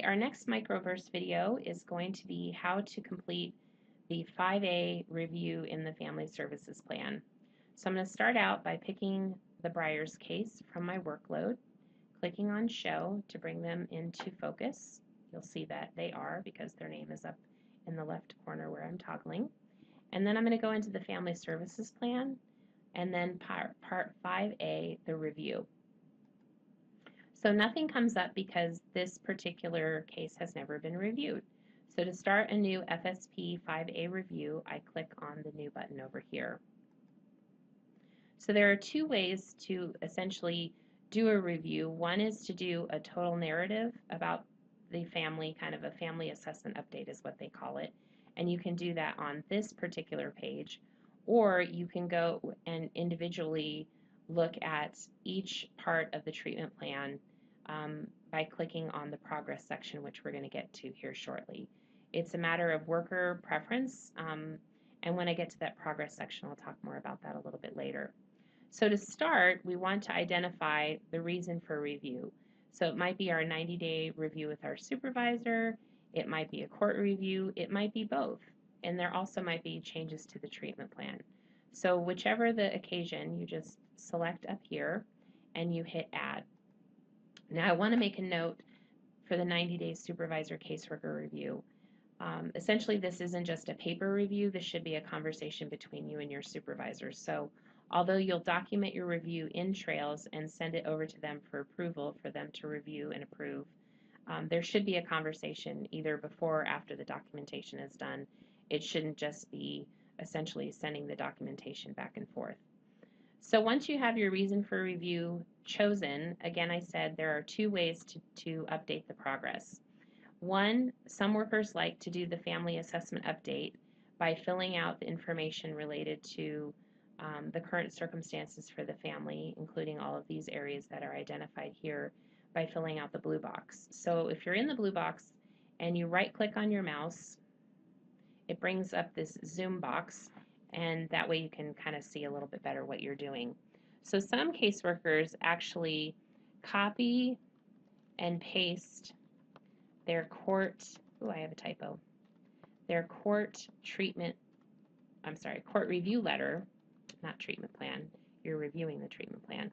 our next microverse video is going to be how to complete the 5A review in the Family Services Plan. So I'm going to start out by picking the Briars case from my workload, clicking on Show to bring them into focus. You'll see that they are because their name is up in the left corner where I'm toggling. And then I'm going to go into the Family Services Plan and then part 5A, the review. So nothing comes up because this particular case has never been reviewed. So to start a new FSP 5A review, I click on the new button over here. So there are two ways to essentially do a review. One is to do a total narrative about the family, kind of a family assessment update is what they call it. And you can do that on this particular page, or you can go and individually look at each part of the treatment plan by clicking on the progress section, which we're going to get to here shortly. It's a matter of worker preference, and when I get to that progress section, I'll talk more about that a little bit later. So to start, we want to identify the reason for review. So it might be our 90-day review with our supervisor, it might be a court review, it might be both, and there also might be changes to the treatment plan. So whichever the occasion, you just select up here and you hit Add. Now I want to make a note for the 90-day supervisor caseworker review. Essentially, this isn't just a paper review. This should be a conversation between you and your supervisor. So although you'll document your review in Trails and send it over to them for approval for them to review and approve, there should be a conversation either before or after the documentation is done. It shouldn't just be essentially sending the documentation back and forth. So once you have your reason for review chosen, again, I said there are two ways to update the progress. One, some workers like to do the family assessment update by filling out the information related to the current circumstances for the family, including all of these areas that are identified here, by filling out the blue box. So if you're in the blue box and you right-click on your mouse, it brings up this zoom box, and that way you can kind of see a little bit better what you're doing. So some caseworkers actually copy and paste their court, I have a typo, their court review letter, not treatment plan, you're reviewing the treatment plan.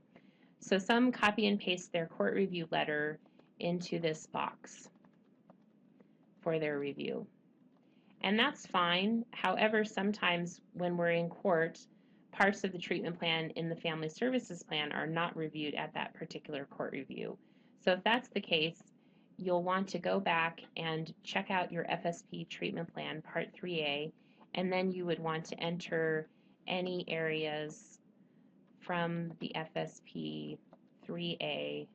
So some copy and paste their court review letter into this box for their review. And that's fine. However, sometimes when we're in court, parts of the treatment plan in the family services plan are not reviewed at that particular court review. So if that's the case, you'll want to go back and check out your FSP treatment plan, Part 3A, and then you would want to enter any areas from the FSP 3A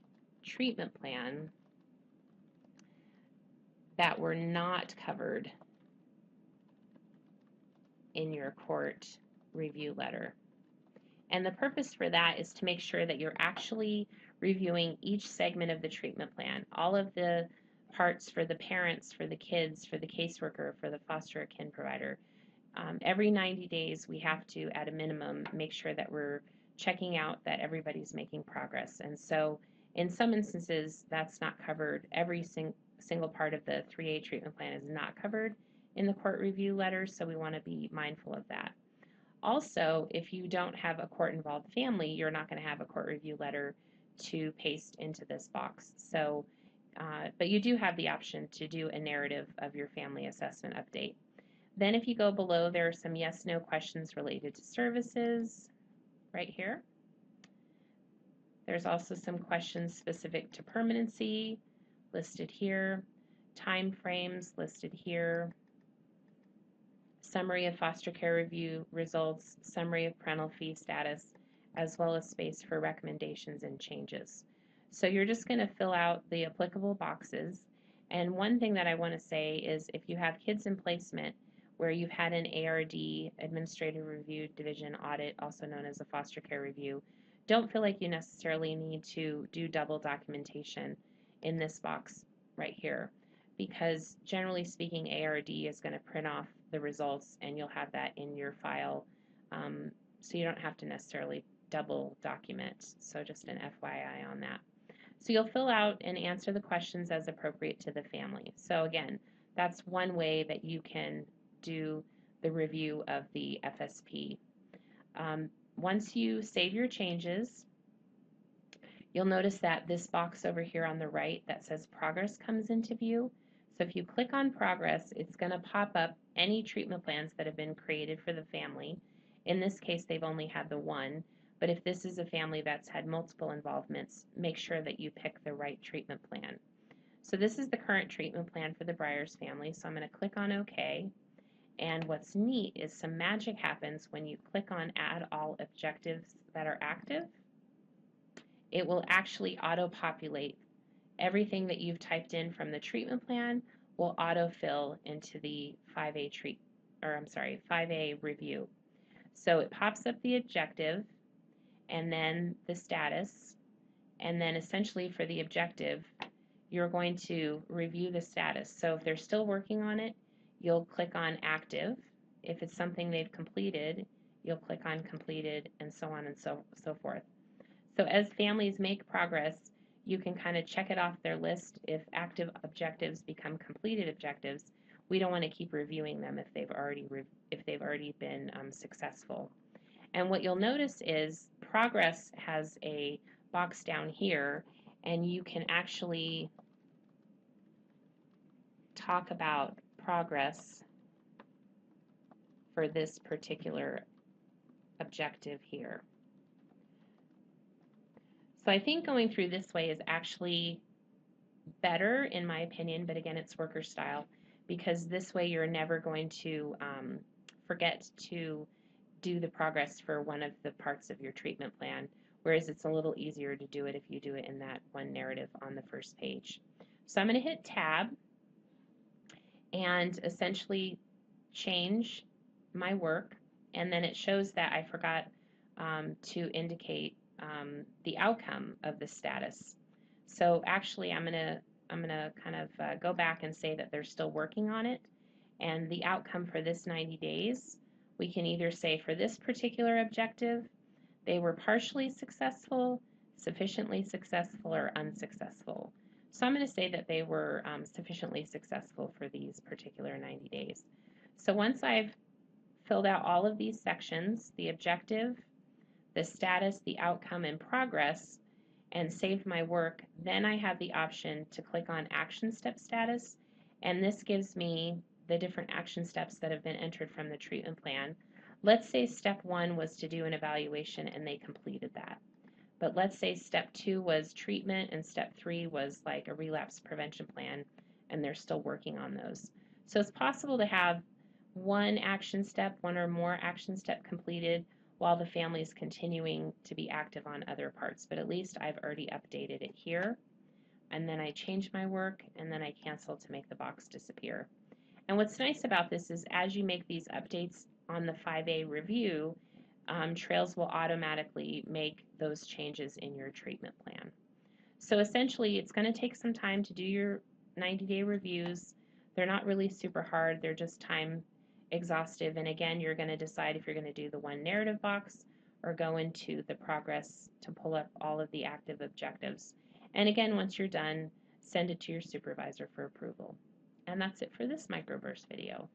treatment plan that were not covered in your court review letter. And the purpose for that is to make sure that you're actually reviewing each segment of the treatment plan, all of the parts for the parents, for the kids, for the caseworker, for the foster or kin provider. Every 90 days, we have to, at a minimum, make sure that we're checking out that everybody's making progress. And so in some instances, that's not covered. Every single part of the 3A treatment plan is not covered in the court review letter, so we want to be mindful of that. Also, if you don't have a court-involved family, you're not going to have a court review letter to paste into this box. So, but you do have the option to do a narrative of your family assessment update. Then if you go below, there are some yes/no questions related to services right here. There's also some questions specific to permanency listed here, time frames listed here, summary of foster care review results, summary of parental fee status, as well as space for recommendations and changes. So you're just going to fill out the applicable boxes. And one thing that I want to say is if you have kids in placement where you've had an ARD, Administrative Review Division audit, also known as a foster care review, don't feel like you necessarily need to do double documentation in this box right here, because generally speaking, ARD is going to print off the results and you'll have that in your file, so you don't have to necessarily double document. So just an FYI on that. So you'll fill out and answer the questions as appropriate to the family. So again, that's one way that you can do the review of the FSP. Once you save your changes, you'll notice that this box over here on the right that says progress comes into view. So if you click on progress, it's going to pop up any treatment plans that have been created for the family. In this case, they've only had the one, but if this is a family that's had multiple involvements, make sure that you pick the right treatment plan. So this is the current treatment plan for the Briers family, so I'm going to click on OK. And what's neat is some magic happens when you click on Add All Objectives that are active. It will actually auto-populate everything that you've typed in from the treatment plan will autofill into the 5A review. So it pops up the objective and then the status, and then essentially for the objective, you're going to review the status. So if they're still working on it, you'll click on active. If it's something they've completed, you'll click on completed, and so on and so forth. So as families make progress, you can kind of check it off their list. If active objectives become completed objectives, we don't want to keep reviewing them if they've already been successful. And what you'll notice is progress has a box down here, and you can actually talk about progress for this particular objective here. So I think going through this way is actually better in my opinion, but again, it's worker style, because this way you're never going to forget to do the progress for one of the parts of your treatment plan, whereas it's a little easier to do it if you do it in that one narrative on the first page. So I'm going to hit Tab and essentially change my work, and then it shows that I forgot to indicate the outcome of the status. So actually I'm gonna kind of go back and say that they're still working on it, and the outcome for this 90 days, we can either say for this particular objective, they were partially successful, sufficiently successful, or unsuccessful. So I'm going to say that they were sufficiently successful for these particular 90 days. So once I've filled out all of these sections, the objective, the status, the outcome, and progress, and saved my work, then I have the option to click on Action Step Status, and this gives me the different action steps that have been entered from the treatment plan. Let's say step 1 was to do an evaluation and they completed that. But let's say step 2 was treatment and step 3 was like a relapse prevention plan and they're still working on those. So it's possible to have one action step, one or more action step completed while the family is continuing to be active on other parts. But at least I've already updated it here. And then I change my work and then I cancel to make the box disappear. And what's nice about this is as you make these updates on the 5A review, Trails will automatically make those changes in your treatment plan. So essentially, it's going to take some time to do your 90-day reviews. They're not really super hard. They're just time exhaustive. And again, you're going to decide if you're going to do the one narrative box or go into the progress to pull up all of the active objectives. And again, once you're done, send it to your supervisor for approval. And that's it for this microburst video.